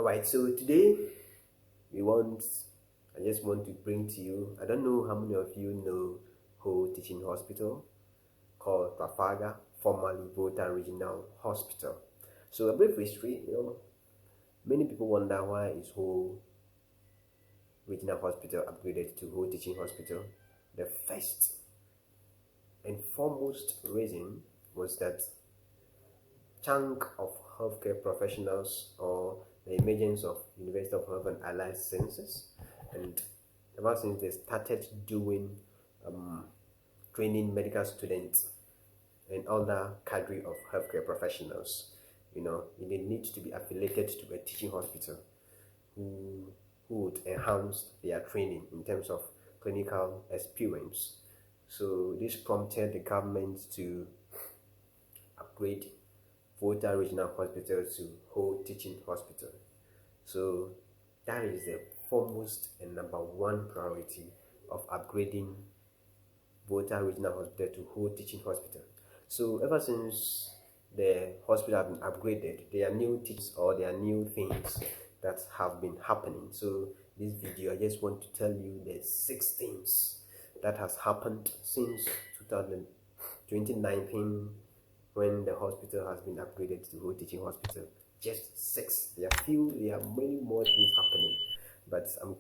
Alright, so today we want I just want to bring to you, I don't know how many of you know who teaching hospital called Trafalgar, formerly VOLTA Regional Hospital. So a brief history, many people wonder why is whole regional hospital upgraded to whole teaching hospital. The first and foremost reason was that chunk of healthcare professionals or the emergence of University of Health and Allied Sciences, and ever since they started doing training medical students and other cadre of healthcare professionals, they need to be affiliated to a teaching hospital who would enhance their training in terms of clinical experience. So this prompted the government to upgrade VOLTA Regional Hospital to whole teaching hospital. So that is the foremost and number one priority of upgrading VOLTA Regional Hospital to whole teaching hospital. So ever since the hospital have been upgraded, there are new teachings or there are new things that have been happening. So this video, I just want to tell you the 6 things that has happened since 2019 when the hospital has been upgraded to whole teaching hospital. Just 6. There are many more things happening, but I'm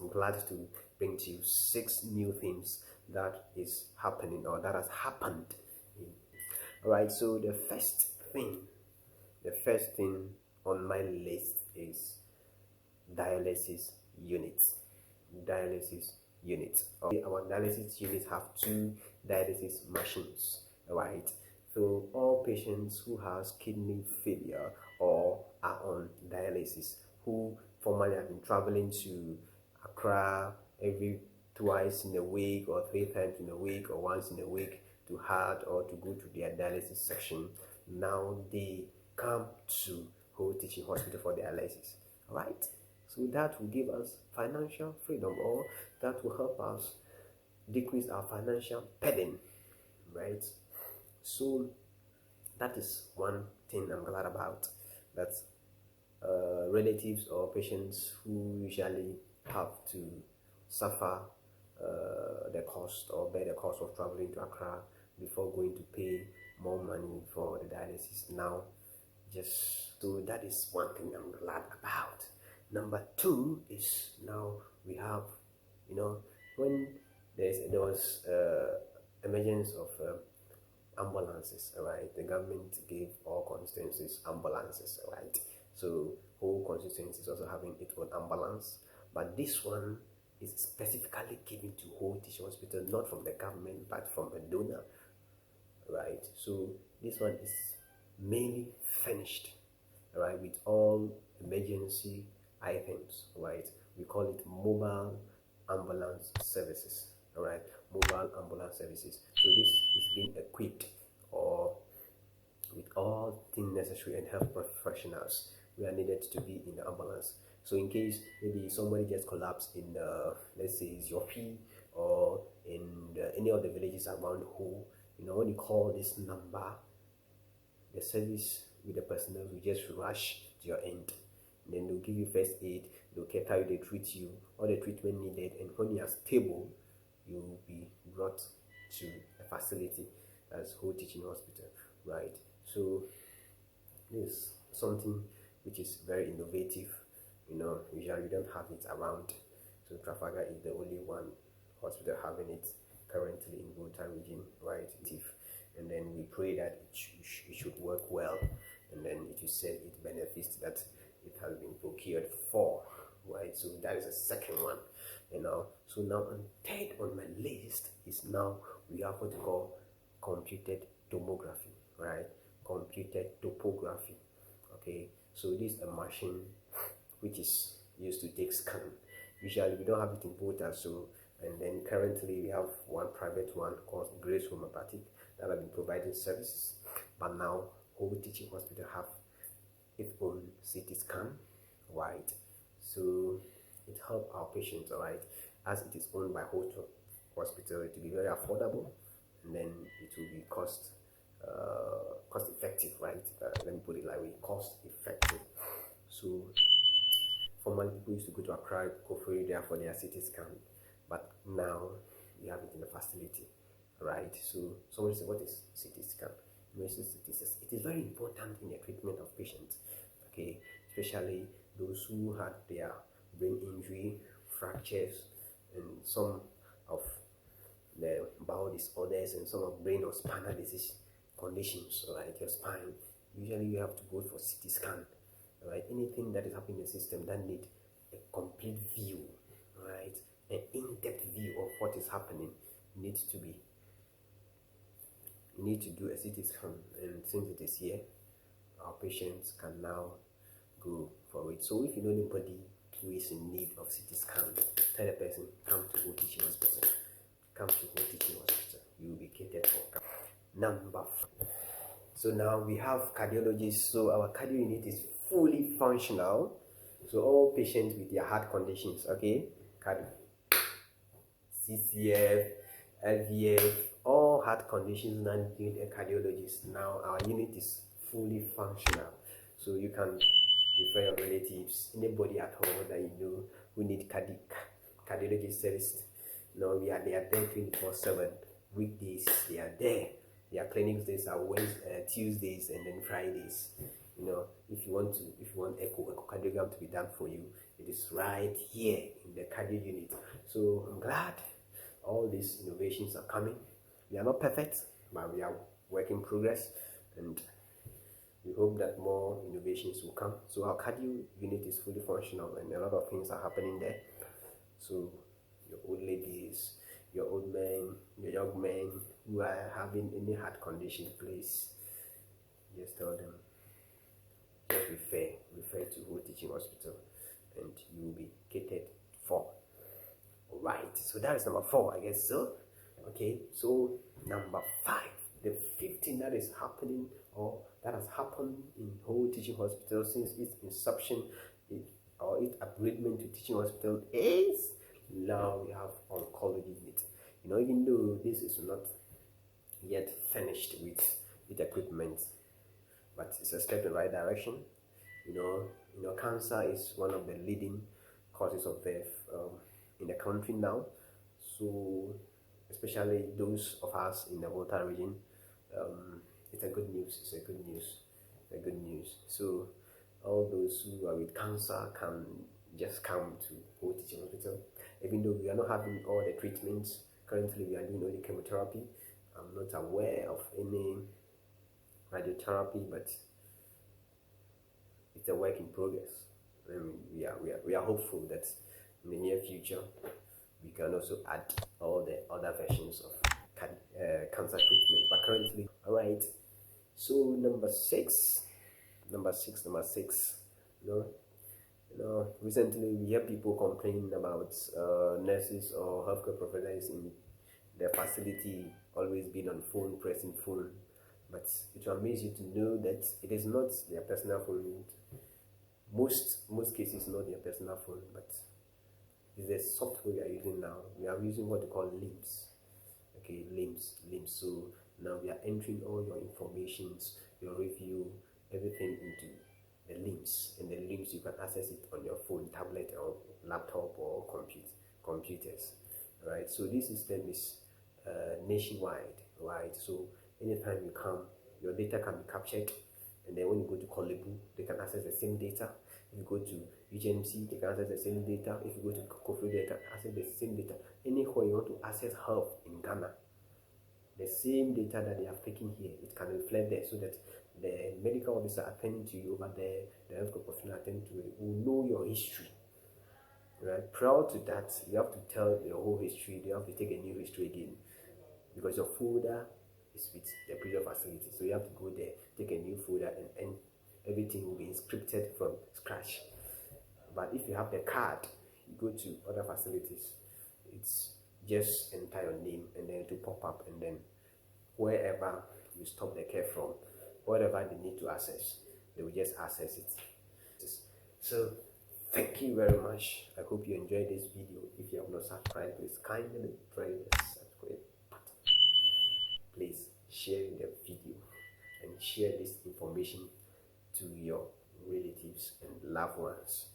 glad to bring to you 6 new things that is happening or that has happened. Alright, so the first thing on my list is dialysis units. Our dialysis units have 2 dialysis machines. Alright, so all patients who has kidney failure or are on dialysis, who formerly have been traveling to Accra every twice in a week or 3 times in a week or once in a week to HART or to go to their dialysis section, now they come to whole teaching hospital for dialysis. Alright, so that will give us financial freedom, or that will help us decrease our financial burden, right? So that is one thing I'm glad about, that relatives or patients who usually have to suffer the cost or bear the cost of traveling to Accra before going to pay more money for the dialysis now. So that is one thing I'm glad about. Number 2 is now we have, when there was emergence of ambulances, alright, the government gave all constituencies ambulances, alright. So whole constituencies also having its own ambulance, but this one is specifically given to whole teaching hospital, not from the government but from a donor, right? So this one is mainly furnished, right, with all emergency items, right? We call it mobile ambulance services, alright, mobile ambulance services. So this is being equipped or with all things necessary, and health professionals we are needed to be in the ambulance. So in case maybe somebody just collapsed in let's say Zopi or in any of the villages around who, when you call this number, the service with the personnel will just rush to your end. And then they'll give you first aid, they'll care how they treat you, all the treatment needed, and when you are stable, you will be brought to a facility as whole teaching hospital, right? So this is something which is very innovative. Usually we don't have it around. So Trafalgar is the only one hospital having it currently in VOLTA region, right? And then we pray that it should work well, and then it is said it benefits that it has been procured for, right? So that is the second one, So now on third on my list is now we have what we call computed tomography, right? Computed topography. Okay, so this is a machine which is used to take scan. Usually we don't have it in VOLTA, so, and then currently we have one private one called Grace Homeopathic that have been providing services, but now whole teaching hospital have its own CT scan, right? So it helps our patients, right? As it is owned by whole hospital, it will be very affordable, and then it will be cost effective, right? Let me put it like way, cost effective. So Formerly, people used to go to Accra, Koforidua for their CT scan, but now we have it in the facility, right? So someone said, what is CT scan? It is very important in the treatment of patients, okay, especially those who had their brain injury, fractures, and some of the bowel disorders and some of brain or spinal disease conditions, like your spine. Usually you have to go for CT scan, right? Anything that is happening in the system that need a complete view, right? An in-depth view of what is happening needs to be. You need to do a CT scan, and since it is here, our patients can now go for it. So if you know anybody who is in need of CT scan, tell the person, come to Whole Teaching Hospital. Come to Whole Teaching Hospital. You will be catered for. Number 4. So now we have cardiologists. So our cardio unit is fully functional. So all patients with their heart conditions, okay, cardio, CCF, LVF, all heart conditions now need a cardiologist. Now our unit is fully functional. So you can refer your relatives, anybody at home that you know who need cardiologist service. No, they are there 24/7. Weekdays they are there. Their clinics days are Tuesdays and then Fridays. You know, if you want echocardiogram to be done for you, it is right here in the cardio unit. So I'm glad all these innovations are coming. We are not perfect, but we are work in progress, and we hope that more innovations will come. So our cardio unit is fully functional, and a lot of things are happening there. So your old ladies, your old men, your young men who are having any heart condition, please just tell them, just refer to Whole Teaching Hospital, and you will be catered for. Alright, so that is number 4, I guess so. Okay, so number 5, the 5th thing that is happening, or that has happened in Whole Teaching Hospital since its inception, or its upgradement to Teaching Hospital, is now we have oncology unit. You know, even though this is not yet finished with equipment, but it's a step in the right direction. You know, cancer is one of the leading causes of death in the country now. So, especially those of us in the VOLTA region, it's a good news. It's a good news. So, all those who are with cancer can just come to Whole Teaching Hospital. Even though we are not having all the treatments, currently we are doing only chemotherapy. I'm not aware of any radiotherapy, but it's a work in progress. And we are hopeful that in the near future we can also add all the other versions of cancer treatment. But currently, all right. So number six. You know, recently we hear people complaining about nurses or healthcare professionals in their facility always being on phone, pressing phone. But it will amaze you to know that it is not their personal phone. Most cases not their personal phone, but it's the software we are using now. We are using what we call LIMS. Okay, LIMS. So now we are entering all your informations, your review, everything into the LIMS, and the LIMS you can access it on your phone, tablet, or laptop, or computers. Right. So this system is nationwide, right? So anytime you come, your data can be captured, and then when you go to Kolebu, they can access the same data. If you go to UGMC, they can access the same data. If you go to Koforidua, they can access the same data. Anywhere you want to access help in Ghana, the same data that they have taken here, it can reflect there, so that the medical officer attending to you over there, the healthcare professional attending to you, will know your history. Right? Prior to that, you have to tell your whole history. You have to take a new history again, because your folder is with the previous facility. So you have to go there, take a new folder, and everything will be scripted from scratch. But if you have the card, you go to other facilities, it's just enter your name, and then it will pop up, and then wherever you stop the care from, whatever they need to access, they will just access it. So thank you very much. I hope you enjoyed this video. If you have not subscribed, please kindly press the subscribe button. Please share the video and share this information to your relatives and loved ones.